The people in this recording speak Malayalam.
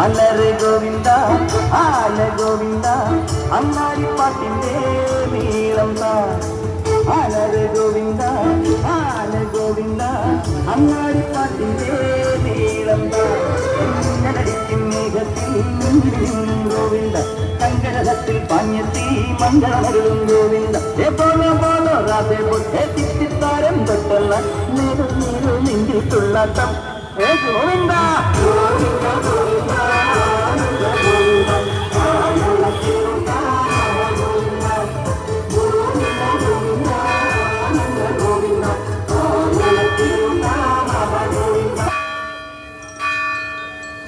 അലരെ ഗോവിന്ദ ആല ഗോവിന്ദ അങ്ങാടി പാട്ടിന്റെ നീളം താ അലരെ ഗോവിന്ദ ആല ഗോവിന്ദ അങ്ങാടി പാട്ടിന്റെ നീളം താ ഞടിക്കും മേഘത്തിൽ ഗോവിന്ദ കങ്കടത്തിൽ പാഞ്ഞെത്തി മംഗളമരുളും ഗോവിന്ദ പോലോ പോലോ രാധേ ബുദ്ധേ തിത്തിത്താരം തൊട്ടുള്ള നെഞ്ചിട്ടുള്ള ഗോവിന്ദ ഗോവിന്ദ